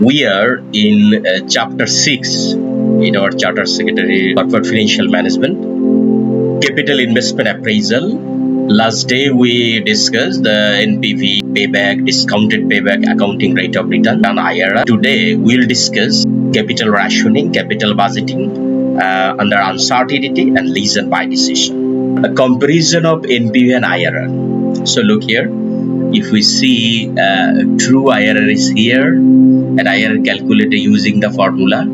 We are in chapter 6 in our Charter Secretary Corporate Financial Management, Capital Investment Appraisal. Last day we discussed the NPV, payback, discounted payback, accounting rate of return, and IRR. Today we'll discuss capital rationing, capital budgeting under uncertainty, and listen by decision. A comparison of NPV and IRR. So look here. If we see true IRR is here, and IRR calculated using the formula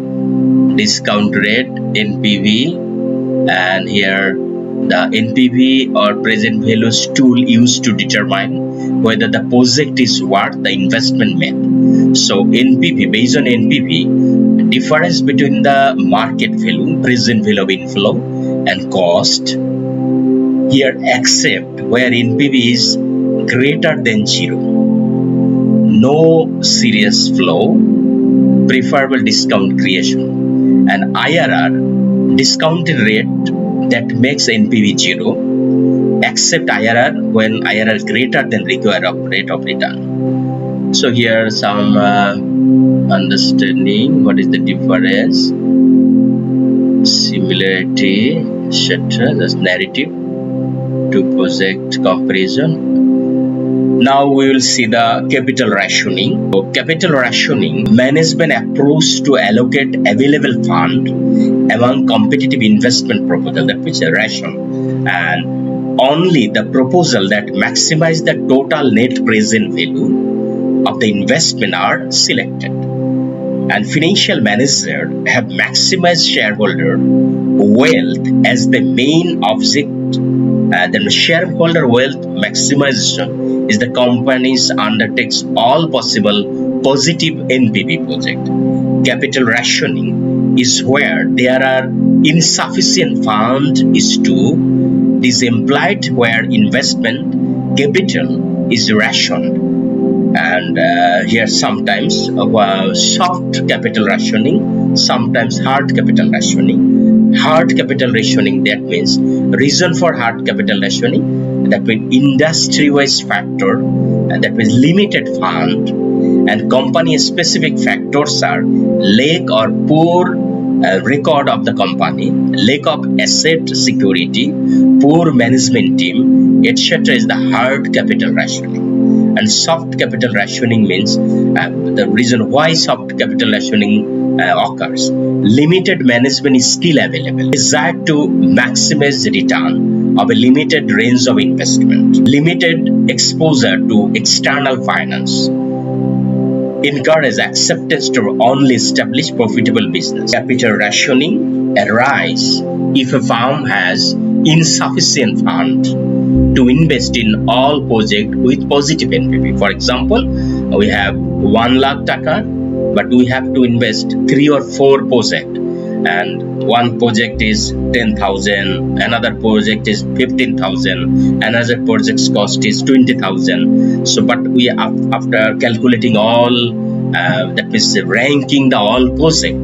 discount rate, NPV, and here the NPV or present values tool used to determine whether the project is worth the investment made. So NPV, based on NPV, difference between the market value, present value of inflow, and cost here, except where NPV is greater than 0, no serious flow, preferable discount creation, and IRR, discounted rate that makes NPV 0, except IRR when IRR is greater than required rate of return. So here some understanding what is the difference, similarity, etc. That's narrative to project comparison. Now we will see the capital rationing. So capital rationing, management approach to allocate available fund among competitive investment proposal, that means a ration, and only the proposal that maximize the total net present value of the investment are selected. And financial manager have maximized shareholder wealth as the main object. The shareholder wealth maximization is the companies undertakes all possible positive NPV project. Capital rationing is where there are insufficient fund is to. This implied where investment capital is rationed. And here sometimes soft capital rationing, sometimes hard capital rationing. Hard capital rationing, that means reason for hard capital rationing, that means industry-wise factor, and that means limited fund, and company specific factors are lack or poor record of the company, lack of asset security, poor management team, etc. is the hard capital rationing. And soft capital rationing means the reason why soft capital rationing occurs. Limited management skill available, desire to maximize the return of a limited range of investment, limited exposure to external finance, encourage acceptance to only establish profitable business. Capital rationing arise if a firm has insufficient fund to invest in all projects with positive NPV. For example, we have 1 lakh taka, but we have to invest 3 or 4 projects, and one project is 10,000, another project is 15,000, another project's cost is 20,000. So, but we after calculating all, that means ranking the all project,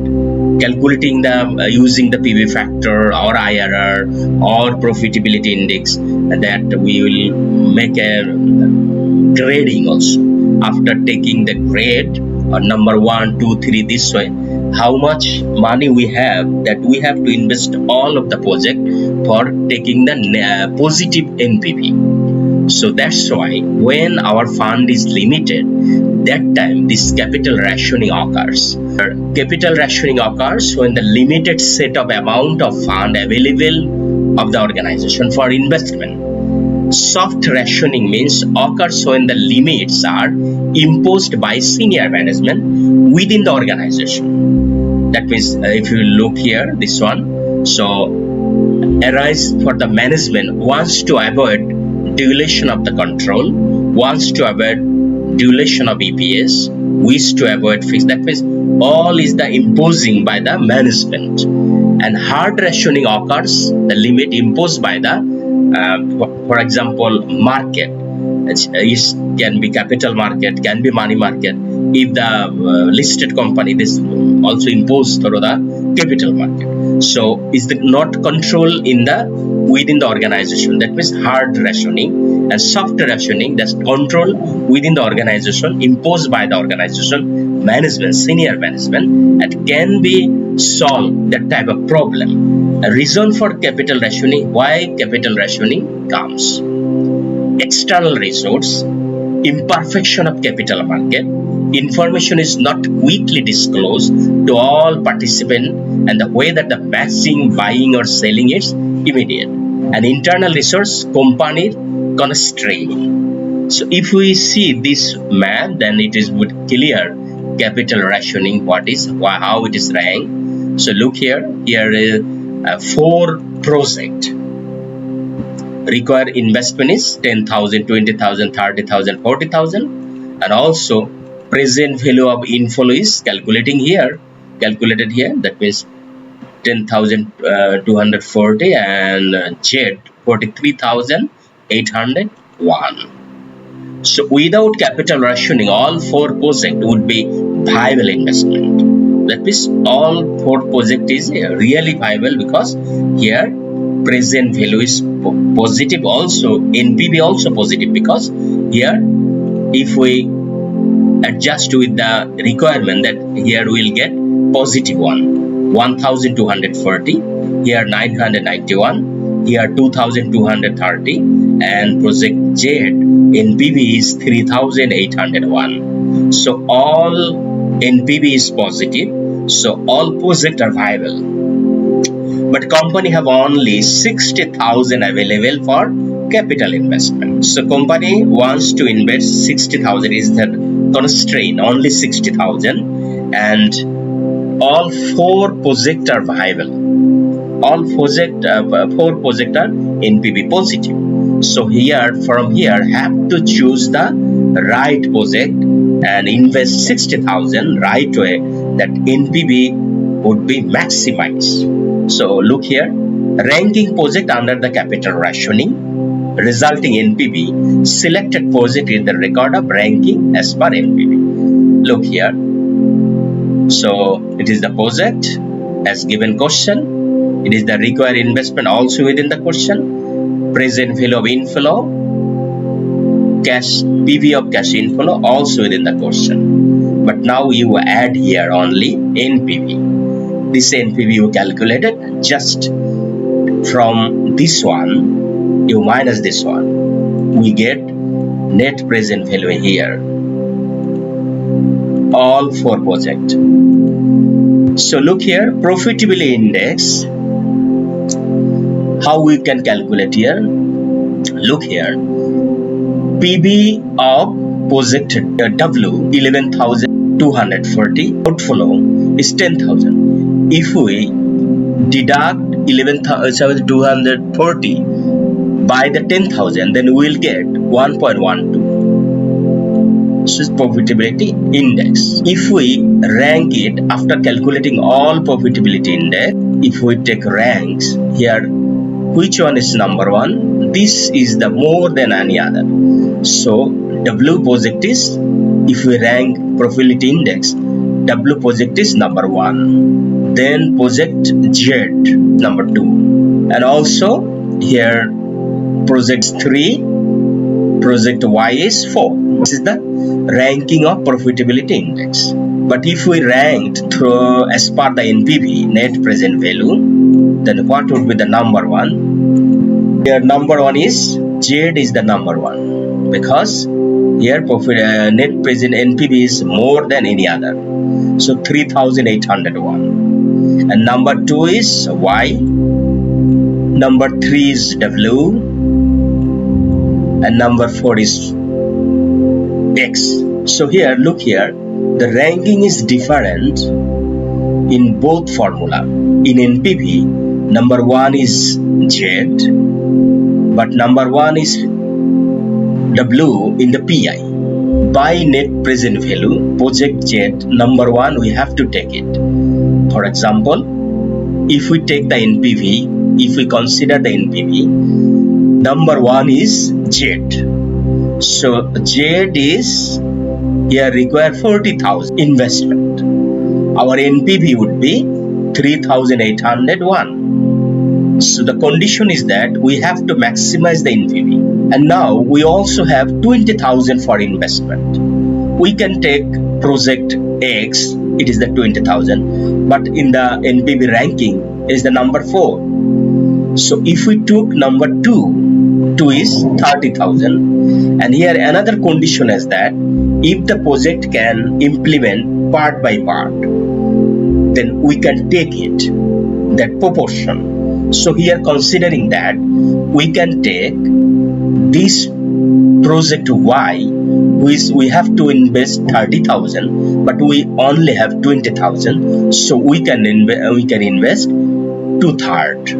calculating the using the PV factor or IRR or profitability index, that we will make a grading also. After taking the grade or number 1, 2, 3 this way, how much money we have, that we have to invest all of the project for taking the positive NPV. So that's why when our fund is limited, that time this capital rationing occurs. Capital rationing occurs when the limited set of amount of fund available of the organization for investment. Soft rationing means occurs when the limits are imposed by senior management within the organization. That means if you look here, this one, so arise for the management wants to avoid dilution of the control, wants to avoid dilution of EPS, wish to avoid fixed. That means all is the imposing by the management. And hard rationing occurs, the limit imposed by the for example, market. It can be capital market, can be money market, if the listed company, this also imposed through the capital market. So is the not control in the within the organization, that means hard rationing, and soft rationing, that's control within the organization imposed by the organization management, senior management, and can be solved that type of problem. A reason for capital rationing, why capital rationing comes: external resource, imperfection of capital market, information is not quickly disclosed to all participants, and the way that the matching, buying or selling is immediate. An internal resource, company constraint. So if we see this map, then it is would clear capital rationing, what is, how it is ranked. So look here is 4 project require investment is 10,000, 20,000, 30,000, 40,000, and also present value of inflow is calculated here. That means 10,240 and Z 43,801. So without capital rationing, all 4 projects would be viable investment. That means all 4 projects is really viable, because here present value is positive, also NPV also positive, because here if we adjust with the requirement, that here we will get positive 1,240, here 991, here 2,230, and project Z NPV is 3,801. So all NPV is positive, so all projects are viable. But company have only 60,000 available for capital investment. So company wants to invest 60,000 is the constraint, only 60,000, and all 4 projects are viable. All 4 projects are NPV positive. So from here have to choose the right project and invest 60,000 right way, that NPV would be maximized. So look here, ranking project under the capital rationing, resulting NPV, selected project in the record of ranking as per NPV. Look here, so it is the project as given question, it is the required investment also within the question, present value of inflow, cash PV of cash inflow also within the question. But now you add here only NPV. This NPV you calculated, just from this one you minus this one, we get net present value here, all 4 projects. So look here, profitability index, how we can calculate here. Look here, PB of project W 11,240, outflow is 10,000. If we deduct 11,240 by the 10,000, then we will get 1.12. This is profitability index. If we rank it after calculating all profitability index, if we take ranks here, which one is number 1? This is the more than any other. So W project is, if we rank profitability index, W project is number 1. Then project Z number 2. And also here project 3, project Y is 4. This is the ranking of profitability index. But if we ranked through as per the NPV, net present value, then what would be the number 1? Here number 1 is Z is the number 1, because here net present NPV is more than any other. So 3,801. And number 2 is Y, number 3 is W, and number 4 is X. So here, look here, the ranking is different in both formula. In NPV, number 1 is Z, but number 1 is W in the PI. By net present value, project Z, number 1, we have to take it. For example, if we take the NPV, if we consider the NPV, number 1 is Z. So Z is Here require 40,000 investment. Our NPV would be 3,801. So the condition is that we have to maximize the NPV. And now we also have 20,000 for investment. We can take project X, it is the 20,000, but in the NPV ranking is the number 4. So if we took number 2 is 30,000, and here another condition is that if the project can implement part by part, then we can take it, that proportion. So here considering that, we can take this project Y, which we have to invest 30,000, but we only have 20,000, so we can invest 2/3.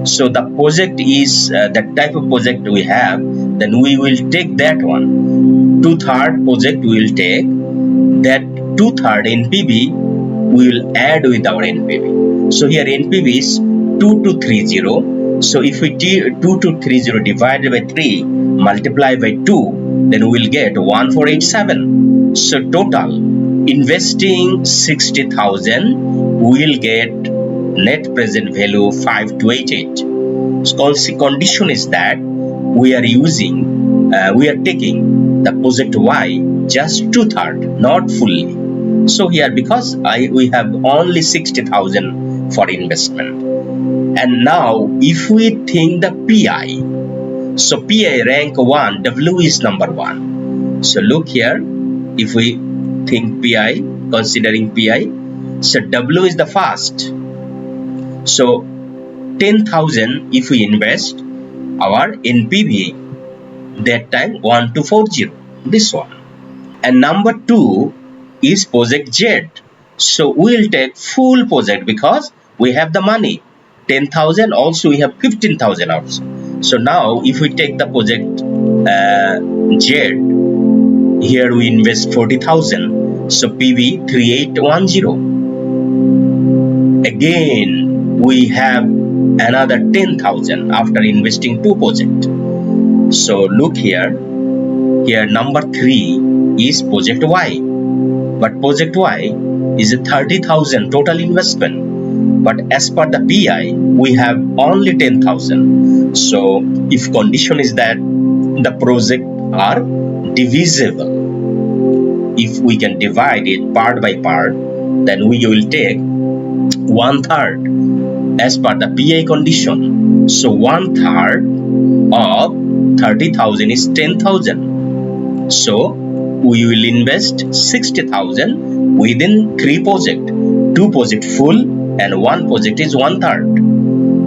So the project is that type of project we have, then we will take that one. 2/3 project we will take, that 2/3 NPV we will add with our NPV. So here NPV is 2230. So if we 2230 divided by 3 multiply by 2, then we will get 1487. So total investing 60,000, we will get net present value 5288. So condition is that we are taking the project Y just 2/3, not fully. So here because we have only 60,000 for investment. And now if we think the PI, so PI rank 1, W is number 1. So look here, if we think PI, considering PI, so W is the first. So 10,000 if we invest, our NPV that time 1240, this one. And number 2 is project Z. So we will take full project because we have the money. 10,000, also we have 15,000 also. So now if we take the project Z, here we invest 40,000, so PV 3810. Again we have another 10,000 after investing 2 projects. So look here number 3 is project Y, but project Y is a 30,000 total investment. But as per the PI, we have only 10,000. So if condition is that the project are divisible, if we can divide it part by part, then we will take 1/3 as per the PI condition. So 1/3 of 30,000 is 10,000. So we will invest 60,000 within 3 projects. 2 project full and 1 project is 1/3.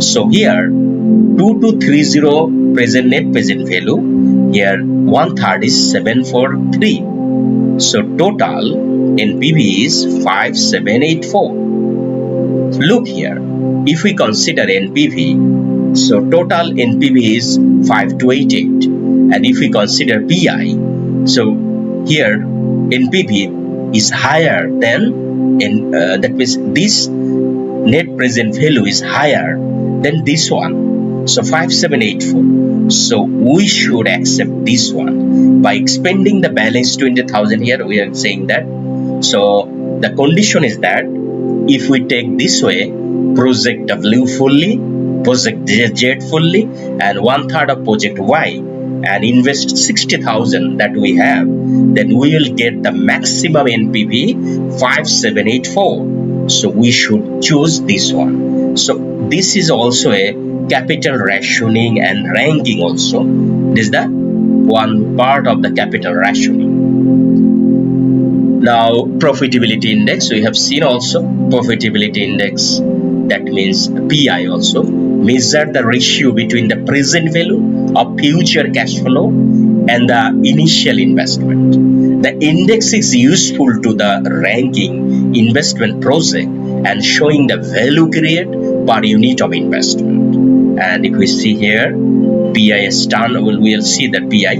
So here 2230 present net present value, here 1/3 is 743. So total NPV is 5784. Look here, if we consider NPV, so total NPV is 5288, and if we consider PI, so here NPV is higher than that means this net present value is higher than this one, so 5784. So we should accept this one by expending the balance 20,000. Here we are saying that, so the condition is that if we take this way, project W fully, project Z fully, and 1/3 of project Y, and invest 60,000 that we have, then we will get the maximum NPV 5784. So we should choose this one. So this is also a capital rationing and ranking also. This is the one part of the capital rationing. Now profitability index, we have seen also profitability index, that means PI also, measure the ratio between the present value of future cash flow and the initial investment. The index is useful to the ranking investment project and showing the value created per unit of investment. And if we see here, PI stand, we will see that PI,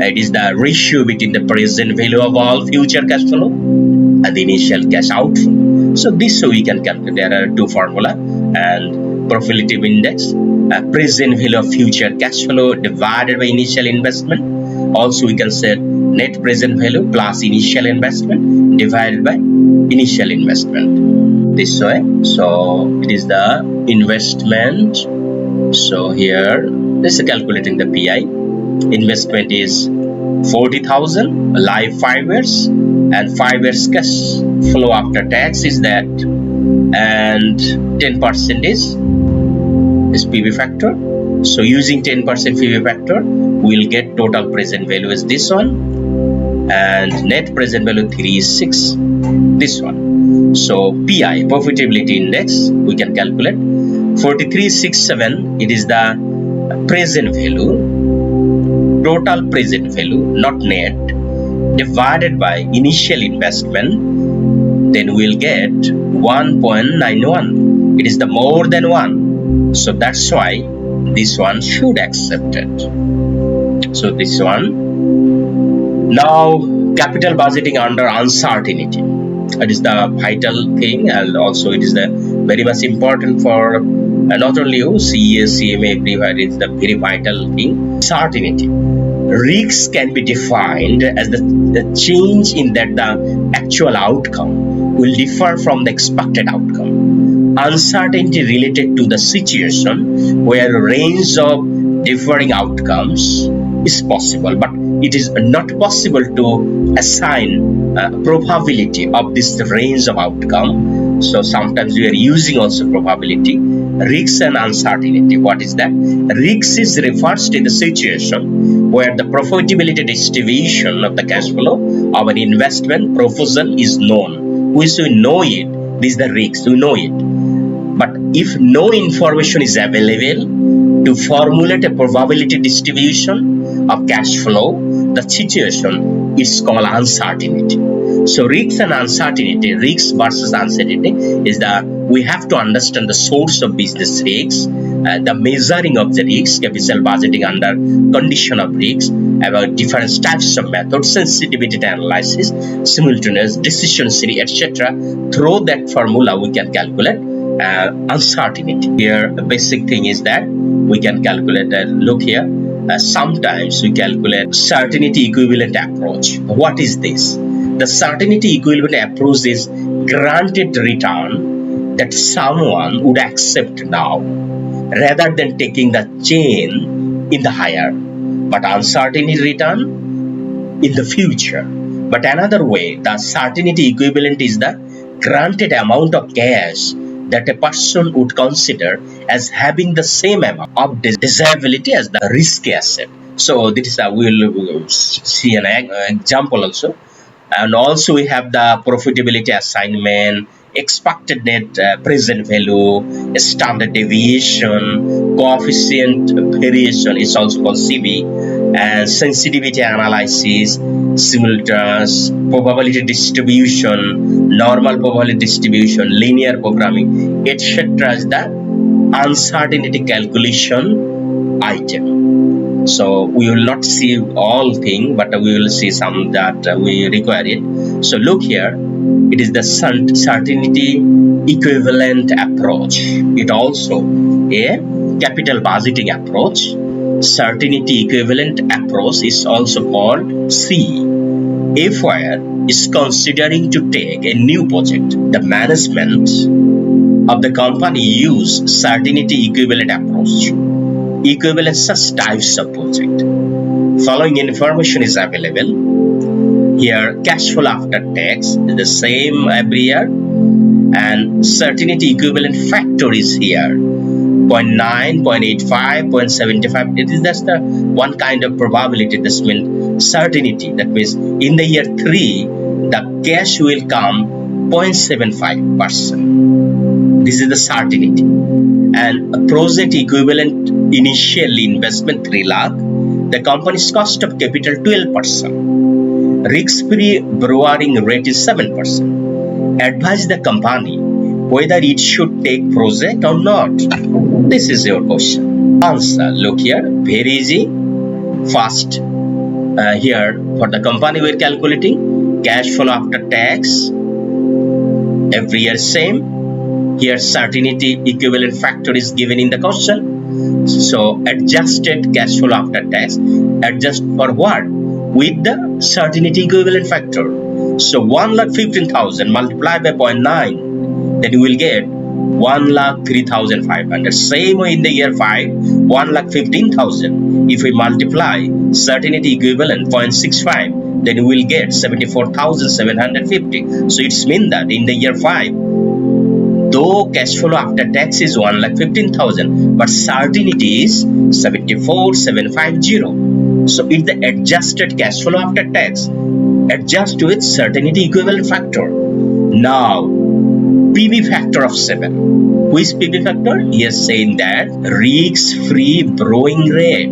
it is the ratio between the present value of all future cash flow and the initial cash outflow. So this we can calculate. There are 2 formula, and profitability index, present value of future cash flow divided by initial investment. Also we can say net present value plus initial investment divided by initial investment, this way. So it is the investment. So here this is calculating the PI. Investment is 40,000 live 5 years, and 5 years cash flow after tax is that, and 10% is PV factor. So using 10% PV factor, we'll get total present value is this one, and net present value 3 is 6, this one. So PI, profitability index, we can calculate 4367. It is the present value, total present value, not net, divided by initial investment, then we'll get 1.91. It is the more than 1. So that's why this one should accept it. So this one. Now capital budgeting under uncertainty. It is the vital thing, and also it is the very much important for not only you, CA, CMA, everywhere. It's the very vital thing. Uncertainty. Risks can be defined as the change in that the actual outcome will differ from the expected outcome. Uncertainty related to the situation where a range of differing outcomes is possible, but it is not possible to assign probability of this range of outcome. So sometimes we are using also probability. Risks and uncertainty. What is that? Risks refers to the situation where the profitability distribution of the cash flow of an investment proposal is known. We should know it. This is the risk. We know it. But if no information is available to formulate a probability distribution of cash flow, the situation is called uncertainty. So risks and uncertainty, risks versus uncertainty, is that we have to understand the source of business risks, the measuring of the risks, capital budgeting under condition of risks, about different types of methods, sensitivity analysis, simultaneous decision tree, etc. Through that formula, we can calculate uncertainty. Here, the basic thing is that we can calculate. Look here. Sometimes we calculate certainty equivalent approach. What is this? The certainty equivalent approach is granted return that someone would accept now, rather than taking the chain in the higher, but uncertainty return in the future. But another way, the certainty equivalent is the granted amount of cash that a person would consider as having the same amount of desirability as the risky asset. So this is we'll see an example also. And also we have the profitability assignment, expected net present value, standard deviation, coefficient variation is also called CV, and sensitivity analysis, simultaneous probability distribution, normal probability distribution, linear programming, etc. is the uncertainty calculation item. So we will not see all things, but we will see some that we require it. So look here, it is the certainty equivalent approach. It also a capital budgeting approach. Certainty equivalent approach is also called C. If is considering to take a new project, the management of the company use certainty equivalent approach. Equivalent such types of project. Following information is available. Here, cash flow after tax is the same every year, and certainty equivalent factor is here 0.9, 0.85, 0.75. It is just the one kind of probability. This means certainty. That means in the year 3, the cash will come 0.75%. This is the certainty. And a project equivalent initial investment 3 lakh, the company's cost of capital 12%, risk-free borrowing rate is 7%. Advise the company whether it should take project or not. This is your question. Answer, look here, very easy, fast. Here for the company we are calculating cash flow after tax, every year same. Here certainty equivalent factor is given in the question. So adjusted cash flow after tax. Adjust for what? with the certainty equivalent factor. So 1,15,000 multiplied by 0.9, then you will get 1,03,500. Same way in the year 5, 1,15,000. If we multiply certainty equivalent 0.65, then you will get 74,750. So it's mean that in the year 5, though cash flow after tax is 1,15,000, but certainty is 74,750. So it's the adjusted cash flow after tax adjust with certainty equivalent factor. Now PV factor of 7. Who is PV factor? He is saying that risk-free borrowing rate.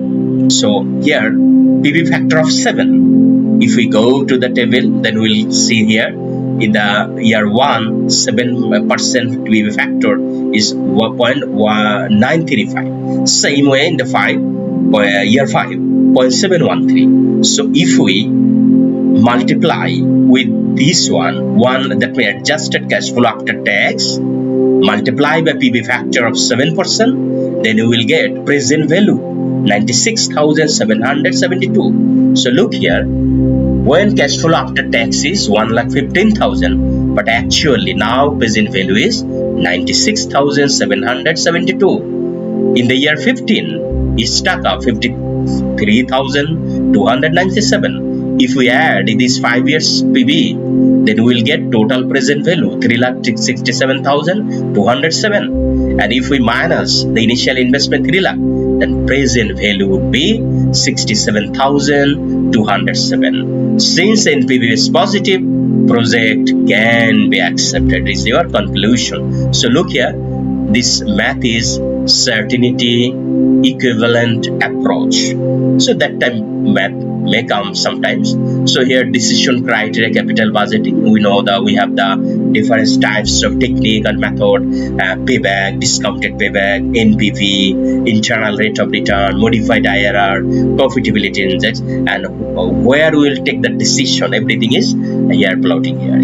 So here PV factor of 7. If we go to the table, then we'll see here in the year 1, 7% PV factor is 1.935. Same way in the year 5, 0.713. So if we multiply with this one that may adjusted cash flow after tax, multiply by PV factor of 7%, then you will get present value 96,772. So look here, when cash flow after tax is 1,15,000, but actually now present value is 96,772. In the year 15, it's stuck up 53,297. If we add this 5 years PV, then we will get total present value 3,67,207. And if we minus the initial investment 3 lakh, then present value would be 67,207. Since NPV is positive, project can be accepted. This is your conclusion. So look here, this math is certainty equivalent approach. So that time math may come sometimes. So here decision criteria, capital budgeting, we know that we have the different types of technique and method, payback, discounted payback, NPV, internal rate of return, modified IRR, profitability index, and where we will take the decision, everything is here plotting here.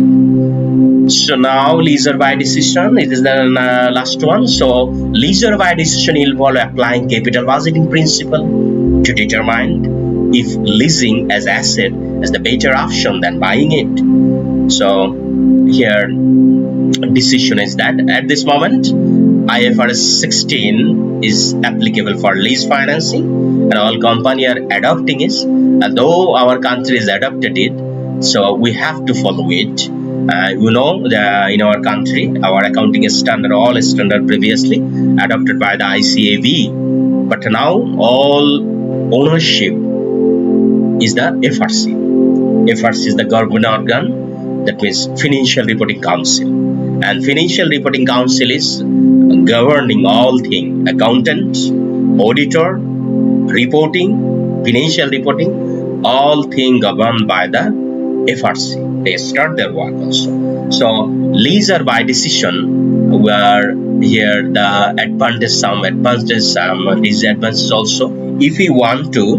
So now leisure buy decision, it is the last one. So leisure buy decision involve applying capital budgeting principle to determine if leasing as asset is the better option than buying it. So here decision is that at this moment IFRS 16 is applicable for lease financing and all company are adopting it. Although our country has adopted it, so we have to follow it. You know, in our country, our accounting standard, all standard previously adopted by the ICAV, but now all ownership is the FRC. FRC is the government organ, that means Financial Reporting Council, and Financial Reporting Council is governing all things: accountant, auditor, reporting, financial reporting, all things governed by the FRC. They start their work also. So leisure by decision, where here the advantage, disadvantages also. If you want to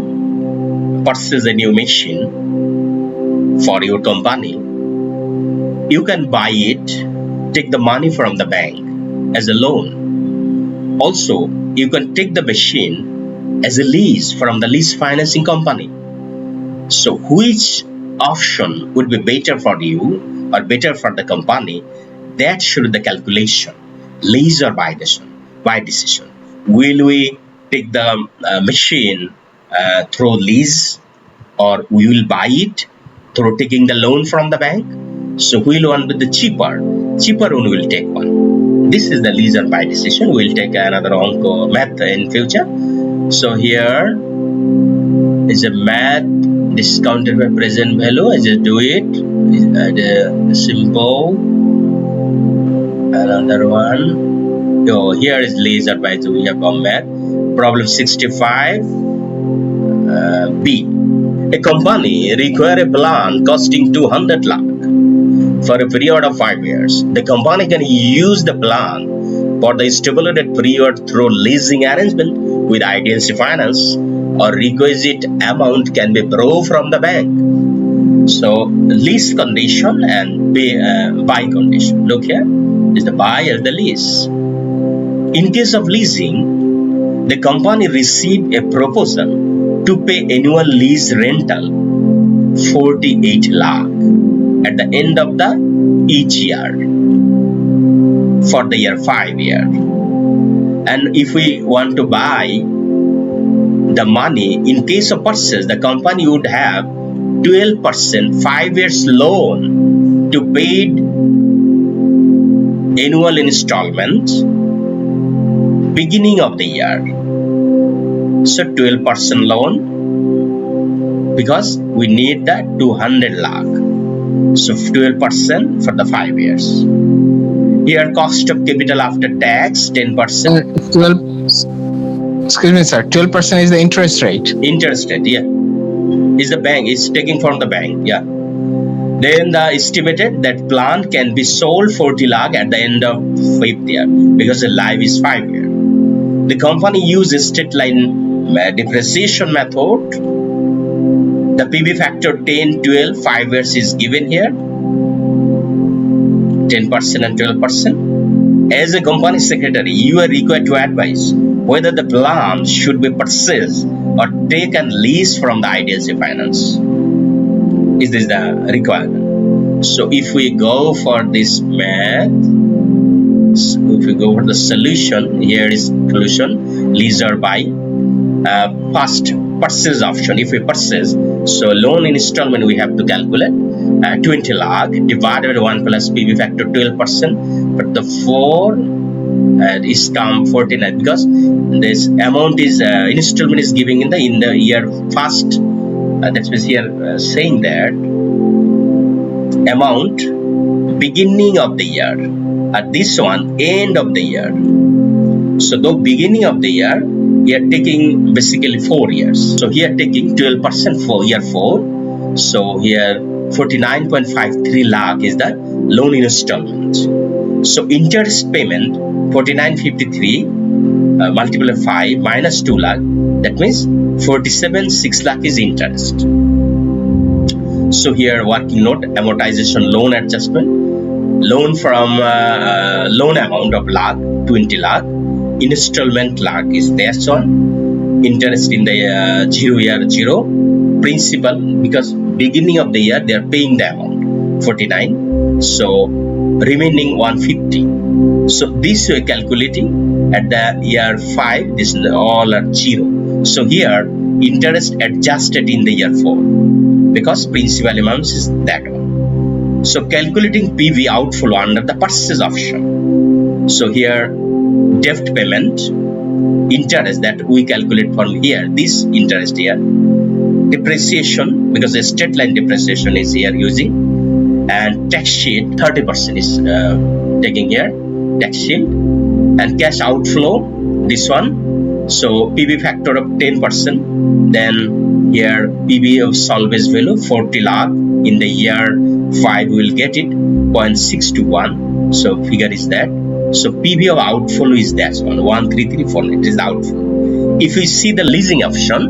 purchase a new machine for your company, you can buy it, take the money from the bank as a loan. Also, you can take the machine as a lease from the lease financing company. So which option would be better for you or better for the company? That should be the calculation. Lease or buy decision. Will we take the machine through lease, or we will buy it through taking the loan from the bank? So which one with the cheaper one will take one. This is the lease or buy decision. We'll take another math in future. So here is a math discounted by present value. I just do it. Simple. Another one. Oh, here is lease or buy. So we have got math. Problem 65. B. A company require a plan costing 200 lakh for a period of 5 years. The company can use the plan for the stipulated period through leasing arrangement with agency finance, or requisite amount can be borrowed from the bank. So lease condition and buy condition. Look here, is the buy or the lease. In case of leasing, the company received a proposal to pay annual lease rental 48 lakh at the end of the each year for the year 5 year. And if we want to buy the money, in case of purchase, the company would have 12% 5 years loan to paid annual installment beginning of the year. So 12% loan because we need that 200 lakh. So 12% for the 5 years. Here cost of capital after tax 10%. 12. Excuse me, sir. 12% is the interest rate. Interest rate, yeah. Is the bank is taking from the bank, yeah. Then the estimated that plant can be sold 40 lakh at the end of 5th year because the life is 5 years. The company uses straight line depreciation method. The PB factor 10, 12, 5 years is given here. 10% and 12%. As a company secretary, you are required to advise whether the plant should be purchased or taken lease from the IDFC Finance. Is this the requirement? So if we go for this math, if we go for the solution, here is solution, lease or buy. First, purchase option. If we purchase, so loan installment we have to calculate 20 lakh divided by 1 plus PB factor 12%, but the 4 is come 49 because this amount is installment is giving in the year first. That means here saying that amount beginning of the year, this one end of the year. So the beginning of the year, we are taking basically 4 years. So here taking 12% for year 4. So here 49.53 lakh is the loan installment. So interest payment 49.53 multiple of 5 minus 2 lakh. That means 47.6 lakh is interest. So here working note, amortization loan adjustment, loan from loan amount of lakh 20 lakh, installment lakh is this one, interest in the 0 year 0, principal because beginning of the year they are paying the amount 49, so remaining 150. So this way calculating at the year 5, this is all are 0. So here interest adjusted in the year 4 because principal amounts is that one. So calculating PV outflow under the purchase option. So here debt payment, interest that we calculate from here, this interest here, depreciation because the straight line depreciation is here using, and tax sheet 30% is taking here, tax sheet, and cash outflow this one. So PB factor of 10%, then here PB of salvage value 40 lakh in the year 5 we will get it 0.621. So figure is that. So PB of outflow is that one 1334, it is the outflow. If we see the leasing option,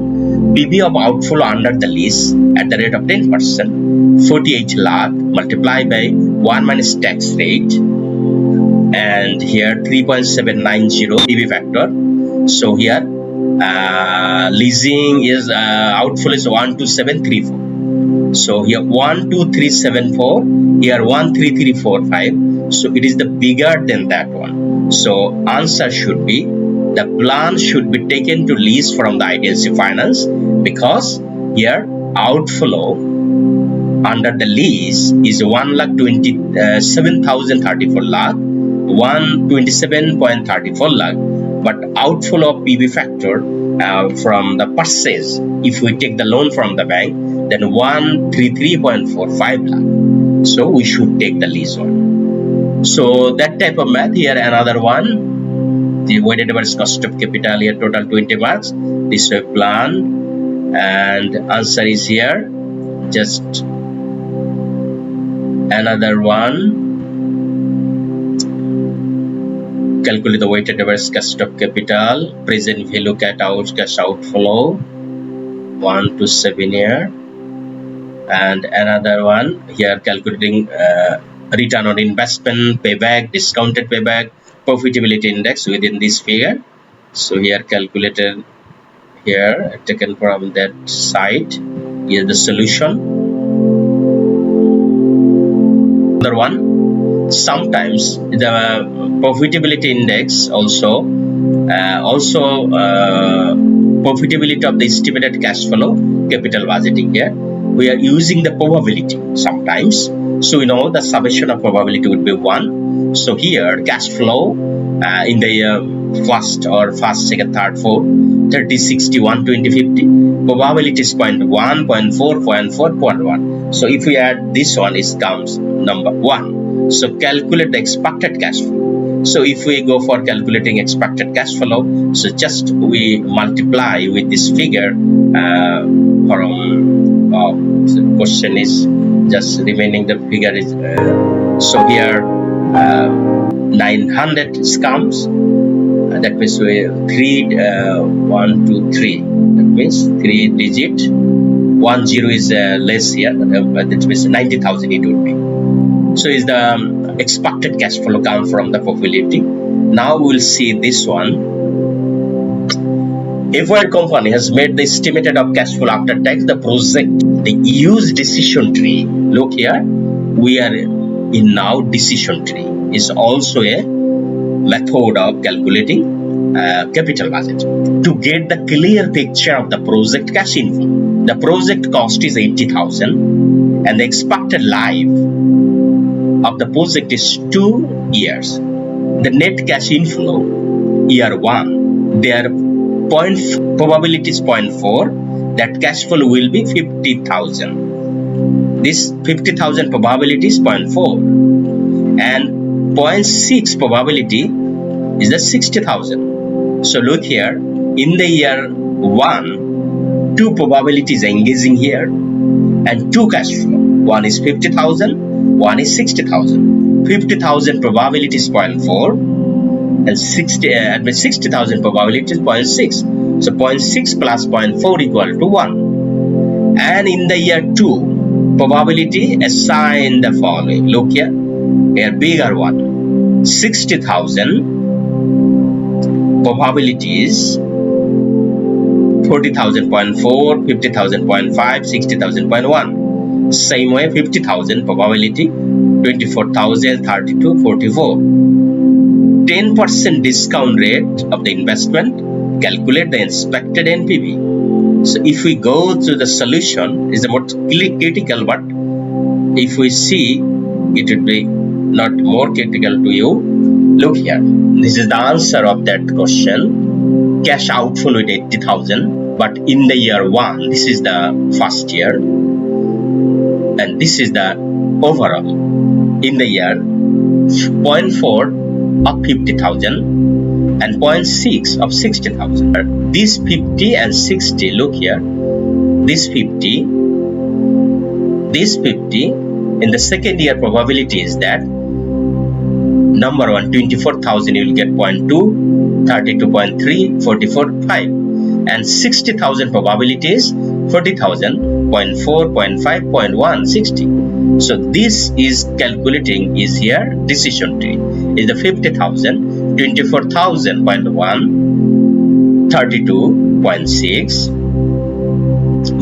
PB of outflow under the lease at the rate of 10%, 48 lakh multiplied by 1 minus tax rate, and here 3.790 PB factor. So here leasing is outflow is 12734. So here 12374, here 13345. So it is the bigger than that one. So answer should be the plan should be taken to lease from the IDFC Finance because here outflow under the lease is 1,27,034 lakh, 127.34 lakh, but outflow of PB factor from the purchase, if we take the loan from the bank, then 133.45 lakh. So we should take the lease one. So that type of math. Here another one, the weighted average cost of capital, here total 20 marks. This way plan, and answer is here. Just another one, calculate the weighted average cost of capital, present value cash outflow 1 to 7 year, and another one here calculating return on investment, payback, discounted payback, profitability index within this figure. So here calculated here taken from that site. Here the solution. another one. Sometimes the profitability index also profitability of the estimated cash flow capital budgeting. Here we are using the probability sometimes, so we know the summation of probability would be 1. So here cash flow in the first, second, third, fourth, 30, 60, 1, 20, 50, probability is 0.1, 0.4, 0.4, 0.1. So if we add this one, it comes number 1. So calculate the expected cash flow. So if we go for calculating expected cash flow, so just we multiply with this figure from the question is just remaining the figure is so here 900 comes. That means we 3 1 2 3. That means 3 digit. 10 is less here. That means 90,000 it would be. So is the expected cash flow come from the probability. Now we will see this one. If a company has made the estimated of cash flow after tax, the project, the use decision tree. Look here, we are in now decision tree is also a method of calculating capital budget. To get the clear picture of the project cash inflow, the project cost is 80,000 and the expected life of the project is 2 years. The net cash inflow year 1, their probability is 0.4, that cash flow will be 50,000. This 50,000 probability is 0.4 and 0.6 probability is the 60,000. So look here, in the year 1, 2 probabilities are engaging here and 2 cash flow. One is 50,000, one is 60,000. 50,000 probability is 0.4 and 60,000 probability is 0.6. So 0.6 plus 0.4 equal to 1. And in the year 2, probability assign the following. Look here, a bigger one. 60,000 probability is 40,000 0.4, 50,000 0.5, 60,000 0.1. Same way 50,000 probability 24,000, 32, 44. 10% discount rate of the investment, calculate the expected NPV. So if we go to the solution, is the most critical, but if we see it would be not more critical to you. Look here, this is the answer of that question. Cash outflow with 80,000, but in the year 1, this is the first year and this is the overall. In the year 0.4 of 50,000 and 0.6 of 60,000. This 50 and 60, look here, this 50 in the second year probability is that number 1, 24,000 you will get 0.2, 32.3, 44.5, and 60,000 probability is 40,000, 0.4, 0.5, 0.1, 60. So this is calculating is here decision tree is the 50,000, 24,000, 0.1, 32.6,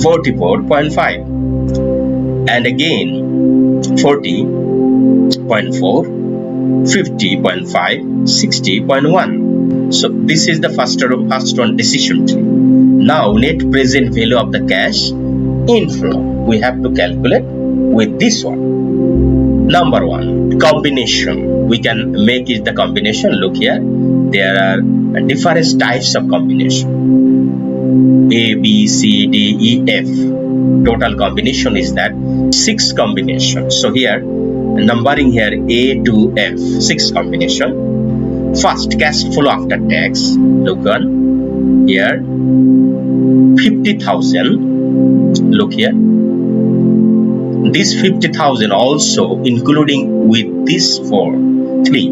44.5, and again 40.4, 50.5, 60.1. So this is the first one decision tree. Now net present value of the cash inflow we have to calculate with this one. Number 1, combination. We can make it the combination. Look here, there are different types of combination. A, B, C, D, E, F. Total combination is that 6 combinations. So here numbering here A to F, 6 combination. First, cash flow after tax. Look on here, 50,000. Look here, this 50,000 also including with this 3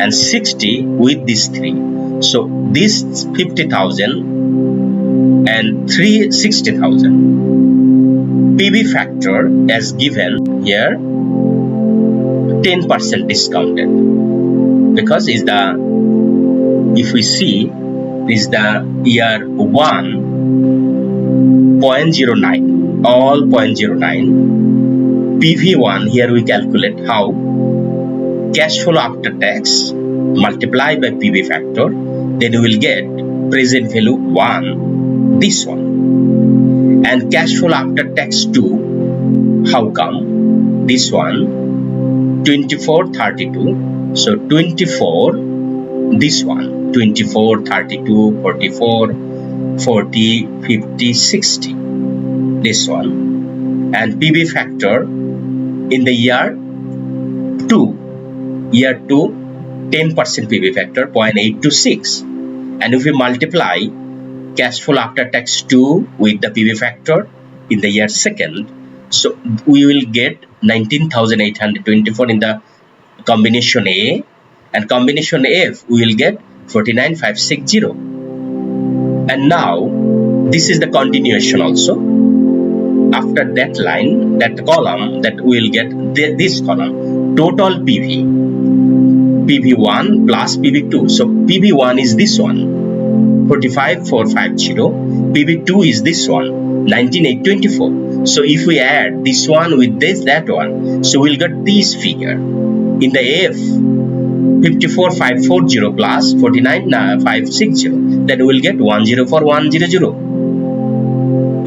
and 60 with this 3. So this 50,000 and 60,000. PV factor as given here 10% discounted because is the, if we see, is the year 1 0.09, all 0.09, PV1, here we calculate how cash flow after tax multiplied by PV factor, then we will get present value 1, this one. And cash flow after tax 2, how come? This one, 24, 32. So 24, this one, 24, 32, 44, 40, 50, 60. This one. And PV factor in the year 2. Year 2, 10% PV factor, 0.826. And if we multiply cash flow after tax 2 with the PV factor in the year 2nd, so we will get 19,824 in the combination A, and combination F we will get 49,560. And now this is the continuation also. After that line, that column, that we will get this column, total PV, PV1 plus PV2. So PV1 is this one, 45,450. PV2 is this one, 19,824. So if we add this one with that one, so we'll get this figure. In the F, 54,540 plus 49,560, then we'll get 104,100.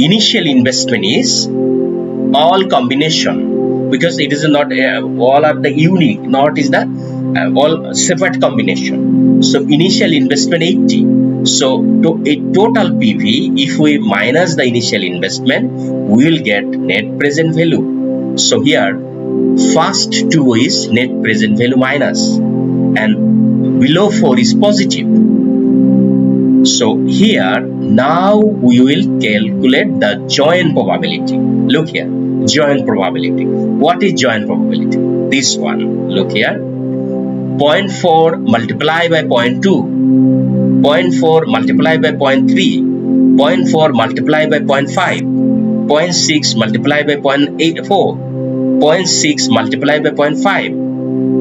Initial investment is all combination, because it is not all are the unique, not is the all separate combination. So initial investment 80. So to a total PV, if we minus the initial investment, we will get net present value. So here first 2 is net present value minus, and below 4 is positive. So here now we will calculate the joint probability. Look here, joint probability. What is joint probability? This one, look here, 0.4 multiplied by 0.2, 0.4 multiplied by 0.3, 0.4 multiplied by 0.5, 0.6 multiplied by 0.84, 0.6 multiplied by 0.5,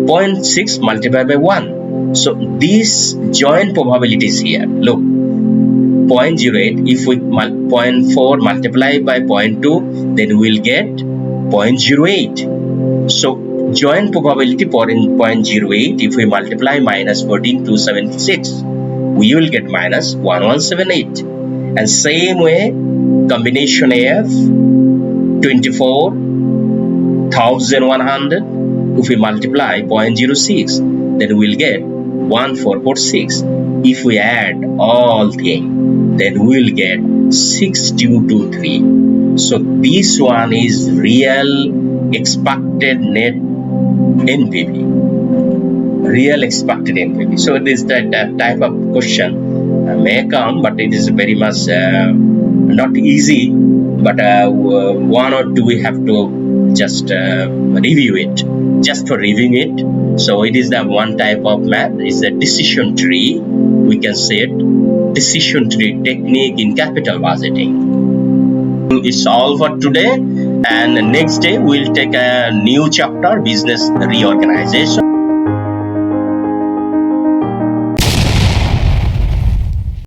0.6 multiplied by 1. So these joint probabilities here, look, 0.08, if we 0.4 multiplied by 0.2, then we will get 0.08. So joint probability for in 0.08, if we multiply minus 14,276, we will get minus 1178. And same way, combination AF, 24,100, if we multiply 0.06, then we will get 1446. If we add all things, then we will get 6223. So this one is real expected net NPV. Real expected NPV. So this type of question may come, but it is very much not easy. But 1 or 2 we have to just review it. Just for reviewing it. So it is the one type of math. It's a decision tree. We can say it, decision tree technique in capital budgeting. It's all for today, and next day we'll take a new chapter, business reorganization.